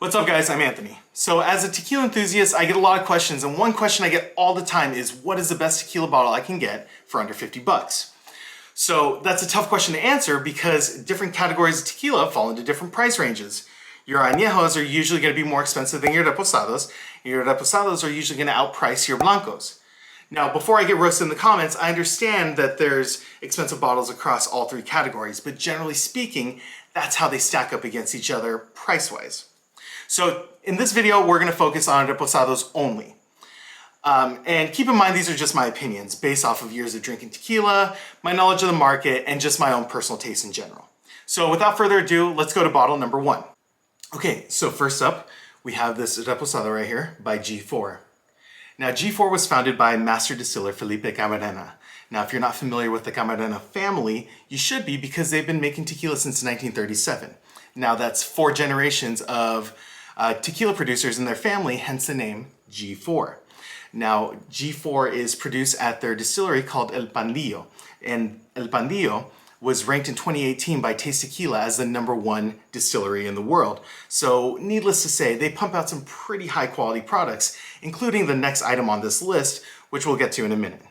What's up guys, I'm Anthony. So as a tequila enthusiast, I get a lot of questions, and one question I get all the time is what is the best tequila bottle I can get for under 50 bucks? So that's a tough question to answer because different categories of tequila fall into different price ranges. Your añejos are usually going to be more expensive than your reposados. Your reposados are usually going to outprice your blancos. Now, before I get roasted in the comments, I understand that there's expensive bottles across all three categories, but generally speaking, that's how they stack up against each other price-wise. So in this video, we're gonna focus on reposados only. And keep in mind, these are just my opinions based off of years of drinking tequila, my knowledge of the market, and just my own personal taste in general. So without further ado, let's go to bottle number one. Okay, so first up, we have this reposado right here by G4. Now G4 was founded by master distiller Felipe Camarena. Now if you're not familiar with the Camarena family, you should be because they've been making tequila since 1937. Now that's 4 generations of tequila producers in their family, hence the name G4. Now, G4 is produced at their distillery called El Pandillo, and El Pandillo was ranked in 2018 by Taste Tequila as the #1 distillery in the world. So needless to say, they pump out some pretty high quality products, including the next item on this list, which we'll get to in a minute.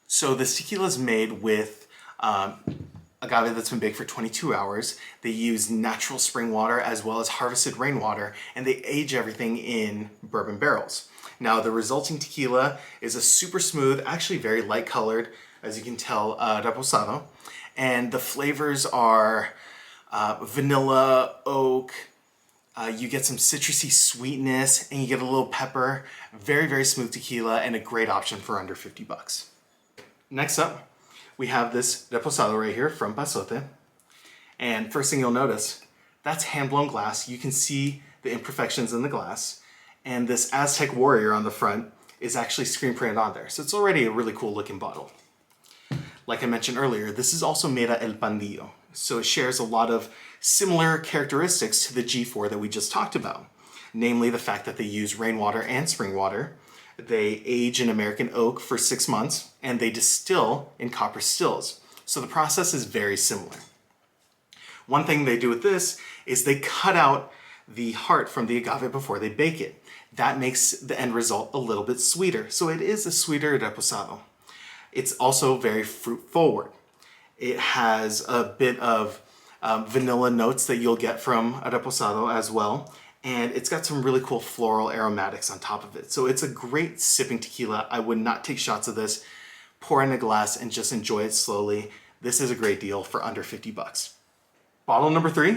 So this tequila is made with agave that's been baked for 22 hours. They use natural spring water as well as harvested rainwater, and they age everything in bourbon barrels. Now the resulting tequila is a super smooth, actually very light colored, as you can tell, reposado. And the flavors are vanilla, oak, you get some citrusy sweetness, and you get a little pepper. Very, very smooth tequila and a great option for under 50 bucks. Next up, we have this reposado right here from Pasote. And first thing you'll notice, that's hand-blown glass. You can see the imperfections in the glass. And this Aztec warrior on the front is actually screen printed on there. So it's already a really cool looking bottle. Like I mentioned earlier, this is also made at El Pandillo. So it shares a lot of similar characteristics to the G4 that we just talked about. Namely the fact that they use rainwater and spring water. They age in American oak for 6 months, and they distill in copper stills. So the process is very similar. One thing they do with this is they cut out the heart from the agave before they bake it. That makes the end result a little bit sweeter. So it is a sweeter reposado. It's also very fruit forward. It has a bit of vanilla notes that you'll get from a reposado as well. And it's got some really cool floral aromatics on top of it. So it's a great sipping tequila. I would not take shots of this. Pour in a glass and just enjoy it slowly. This is a great deal for under 50 bucks. Bottle number 3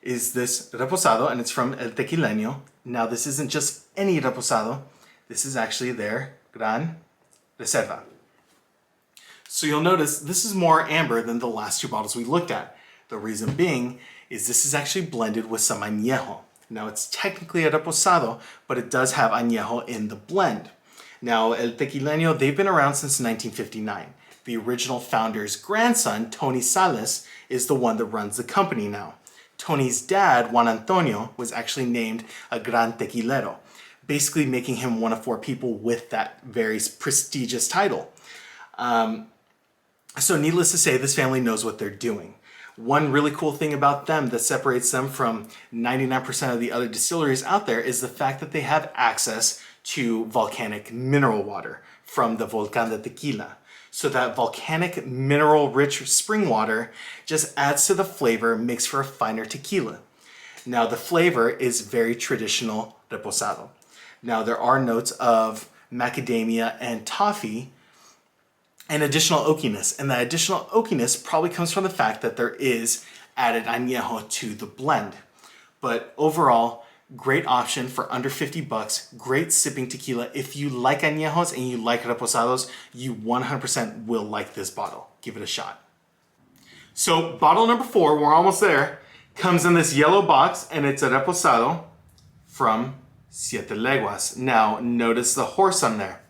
is this reposado, and it's from El Tequileño. Now this isn't just any reposado. This is actually their Gran Reserva. So you'll notice this is more amber than the last 2 bottles we looked at. The reason being is this is actually blended with some añejo. Now it's technically a reposado, but it does have añejo in the blend. Now El Tequileño, they've been around since 1959. The original founder's grandson, Tony Salas, is the one that runs the company now. Tony's dad, Juan Antonio, was actually named a Gran Tequilero, basically making him one of 4 people with that very prestigious title. So needless to say, this family knows what they're doing. One really cool thing about them that separates them from 99% of the other distilleries out there is the fact that they have access to volcanic mineral water from the Volcán de Tequila. So that volcanic mineral-rich spring water just adds to the flavor, makes for a finer tequila. Now the flavor is very traditional reposado. Now there are notes of macadamia and toffee, and additional oakiness. And that additional oakiness probably comes from the fact that there is added añejo to the blend. But overall, great option for under 50 bucks, great sipping tequila. If you like añejos and you like reposados, you 100% will like this bottle. Give it a shot. So bottle number 4, we're almost there, comes in this yellow box, and it's a reposado from Siete Leguas. Now notice the horse on there.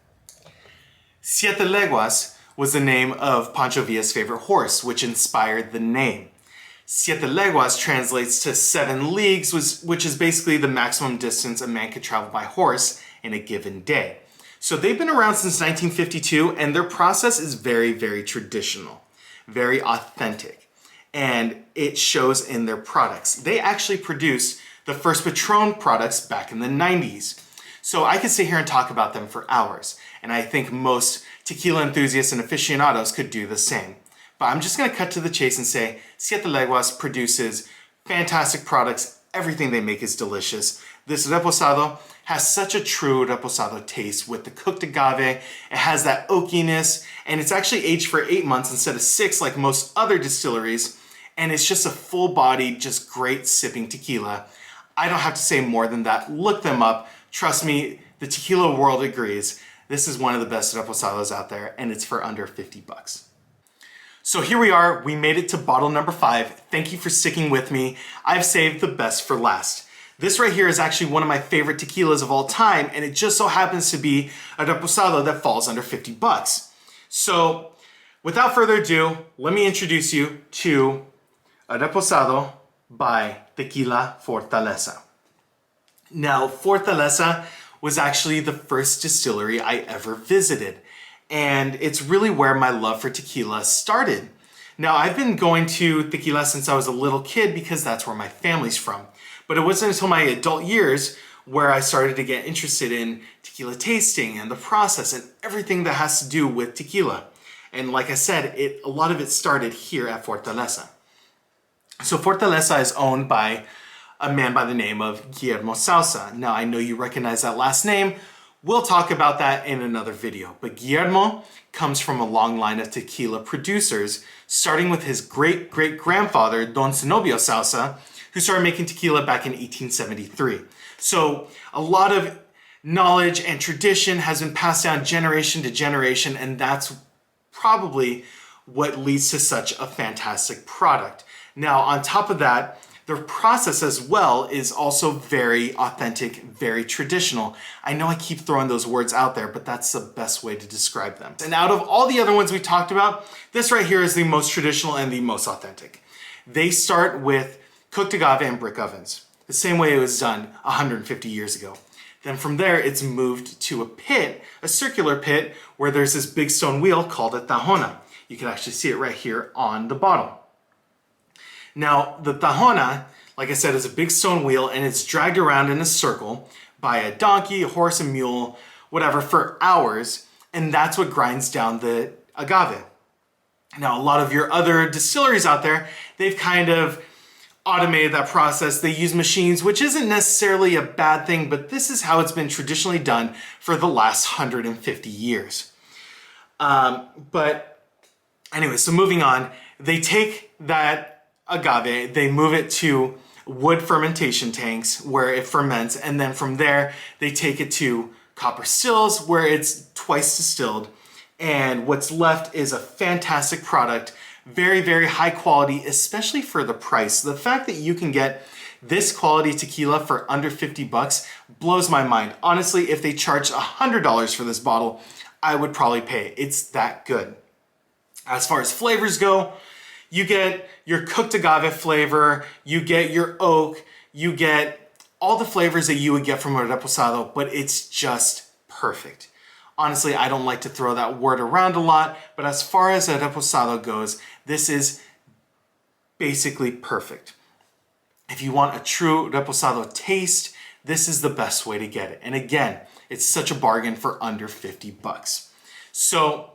Siete Leguas was the name of Pancho Villa's favorite horse, which inspired the name. Siete Leguas translates to 7 leagues, which is basically the maximum distance a man could travel by horse in a given day. So they've been around since 1952, and their process is very, very traditional, very authentic, and it shows in their products. They actually produce the first Patron products back in the 90s. So I could sit here and talk about them for hours, and I think most tequila enthusiasts and aficionados could do the same. But I'm just gonna cut to the chase and say Siete Leguas produces fantastic products. Everything they make is delicious. This Reposado has such a true Reposado taste with the cooked agave. It has that oakiness, and it's actually aged for 8 months instead of 6 like most other distilleries. And it's just a full-bodied, just great sipping tequila. I don't have to say more than that. Look them up. Trust me, the tequila world agrees. This is one of the best reposados out there, and it's for under 50 bucks. So here we are, we made it to bottle number 5. Thank you for sticking with me. I've saved the best for last. This right here is actually one of my favorite tequilas of all time, and it just so happens to be a reposado that falls under 50 bucks. So without further ado, let me introduce you to a reposado by Tequila Fortaleza. Now, Fortaleza was actually the first distillery I ever visited, and it's really where my love for tequila started. Now, I've been going to tequila since I was a little kid because that's where my family's from. But it wasn't until my adult years where I started to get interested in tequila tasting and the process and everything that has to do with tequila. And like I said, a lot of it started here at Fortaleza. So Fortaleza is owned by a man by the name of Guillermo Sousa. Now, I know you recognize that last name. We'll talk about that in another video. But Guillermo comes from a long line of tequila producers, starting with his great-great-grandfather, Don Zenobio Sousa, who started making tequila back in 1873. So a lot of knowledge and tradition has been passed down generation to generation, and that's probably what leads to such a fantastic product. Now, on top of that, the process as well is also very authentic, very traditional. I know I keep throwing those words out there, but that's the best way to describe them. And out of all the other ones we talked about, this right here is the most traditional and the most authentic. They start with cooked agave in brick ovens, the same way it was done 150 years ago. Then from there, it's moved to a pit, a circular pit, where there's this big stone wheel called a tajona. You can actually see it right here on the bottle. Now, the tajona, like I said, is a big stone wheel, and it's dragged around in a circle by a donkey, a horse, a mule, whatever, for hours, and that's what grinds down the agave. Now, a lot of your other distilleries out there, they've kind of automated that process. They use machines, which isn't necessarily a bad thing, but this is how it's been traditionally done for the last 150 years. But anyway, so moving on, they take that agave, they move it to wood fermentation tanks where it ferments, and then from there they take it to copper stills where it's twice distilled, and what's left is a fantastic product, very, very high quality, especially for the price. The fact that you can get this quality tequila for under 50 bucks blows my mind. Honestly, if they charged $100 for this bottle, I would probably pay. It's that good. As far as flavors go, you get your cooked agave flavor, you get your oak, you get all the flavors that you would get from a reposado, but it's just perfect. Honestly, I don't like to throw that word around a lot, but as far as a reposado goes, this is basically perfect. If you want a true reposado taste, this is the best way to get it. And again, it's such a bargain for under 50 bucks. So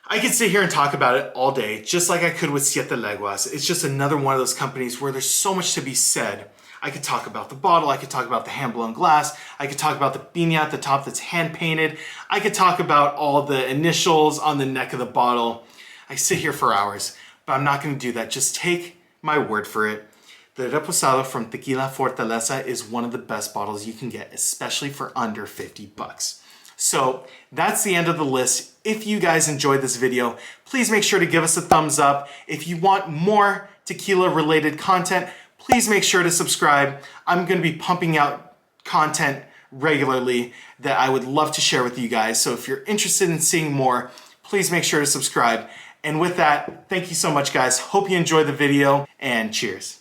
I could sit here and talk about it all day, just like I could with Siete Leguas. It's just another one of those companies where there's so much to be said. I could talk about the bottle, I could talk about the hand-blown glass, I could talk about the piña at the top that's hand-painted, I could talk about all the initials on the neck of the bottle. I sit here for hours, but I'm not gonna do that. Just take my word for it. The Reposado from Tequila Fortaleza is one of the best bottles you can get, especially for under 50 bucks. So that's the end of the list. If you guys enjoyed this video, please make sure to give us a thumbs up. If you want more tequila related content, please make sure to subscribe. I'm gonna be pumping out content regularly that I would love to share with you guys. So if you're interested in seeing more, please make sure to subscribe. And with that, thank you so much, guys. Hope you enjoyed the video, and cheers.